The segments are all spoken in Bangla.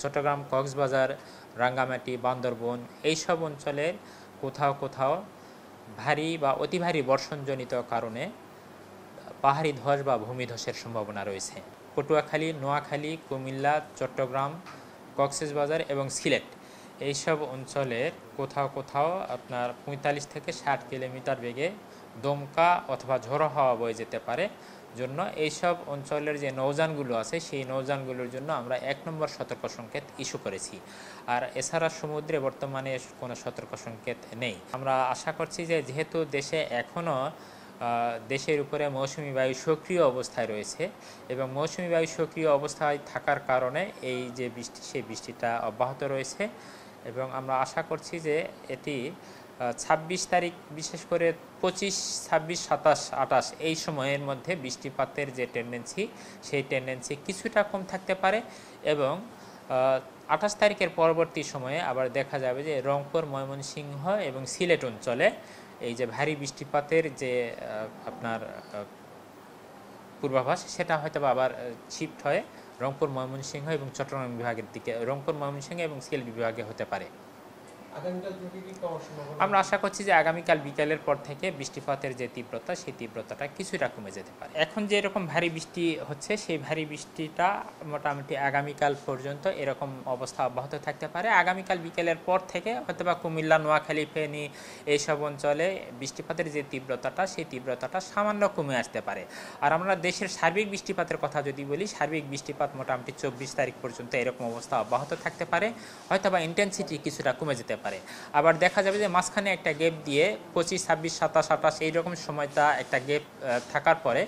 চট্টগ্রাম, কক্সবাজার, রাঙ্গামাটি, বান্দরবন এইসব অঞ্চলের কোথাও কোথাও ভারী বা অতি ভারী বর্ষণজনিত কারণে পাহাড়ি ধস বা ভূমিধসের সম্ভাবনা রয়েছে। পটুয়াখালী, নোয়াখালী, কুমিল্লা, চট্টগ্রাম, কক্সবাজার এবং সিলেট এইসব অঞ্চলের কোথাও কোথাও আপনার 45 থেকে 60 কিলোমিটার বেগে দমকা অথবা ঝোড়ো হাওয়া বয়ে যেতে পারে। জন্য এইসব অঞ্চলের যে নৌযানগুলো আছে সেই নৌযানগুলোর জন্য আমরা 1 নম্বর সতর্ক সংকেত ইস্যু করেছি। আর এছাড়া সমুদ্রে বর্তমানে কোনো সতর্ক সংকেত নেই। আমরা আশা করছি যে যেহেতু দেশে এখনও দেশের উপরে মৌসুমি বায়ু সক্রিয় অবস্থায় রয়েছে এবং মৌসুমি বায়ু সক্রিয় অবস্থায় থাকার কারণে এই যে বৃষ্টি সেই বৃষ্টিটা অব্যাহত রয়েছে এবং আমরা আশা করছি যে এটি 26 তারিখ বিশেষ করে 25, 26, 27, 28 এই সময়ের মধ্যে বৃষ্টিপাতের যে টেন্ডেন্সি সেই টেন্ডেন্সি কিছুটা কম থাকতে পারে এবং 28 তারিখের পরবর্তী সময়ে আবার দেখা যাবে যে রংপুর, ময়মনসিংহ এবং সিলেট অঞ্চলে এই যে ভারী বৃষ্টিপাতের যে আপনার পূর্বাভাস সেটা হয়তো আবার শিফট হয়ে রংপুর, ময়মনসিংহ এবং চট্টগ্রাম বিভাগের দিকে, রংপুর, ময়মনসিংহ এবং সিলেট বিভাগে হতে পারে। আমরা আশা করছি যে আগামীকাল বিকালের পর থেকে বৃষ্টিপাতের যে তীব্রতা সেই তীব্রতাটা কিছুটা কমে যেতে পারে। এখন যে এরকম ভারী বৃষ্টি হচ্ছে সেই ভারী বৃষ্টিটা মোটামুটি আগামীকাল পর্যন্ত এরকম অবস্থা অব্যাহত থাকতে পারে। আগামীকাল বিকেলের পর থেকে হয়তোবা কুমিল্লা, নোয়াখালী, ফেনী এইসব অঞ্চলে বৃষ্টিপাতের যে তীব্রতাটা সেই তীব্রতাটা সামান্য কমে আসতে পারে। আর আমরা দেশের সার্বিক বৃষ্টিপাতের কথা যদি বলি, সার্বিক বৃষ্টিপাত মোটামুটি 24 তারিখ পর্যন্ত এরকম অবস্থা অব্যাহত থাকতে পারে, হয়তোবা ইন্টেন্সিটি কিছুটা কমে যেতে পারে। আবার দেখা যাবে যে মাঝখানে একটা গ্যাপ দিয়ে 25, 26, 27, 28 এইরকম সময়টা একটা গ্যাপ থাকার পরে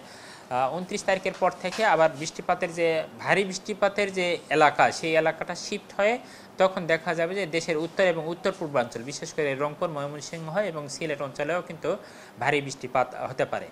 29 তারিখের পর থেকে আবার বৃষ্টিপাতের যে ভারী বৃষ্টিপাতের যে এলাকা সেই এলাকাটা শিফট হয়ে তখন দেখা যাবে যে দেশের উত্তর এবং উত্তর পূর্বাঞ্চল বিশেষ করে রংপুর, ময়মনসিংহ এবং সিলেট অঞ্চলেও কিন্তু ভারী বৃষ্টিপাত হতে পারে।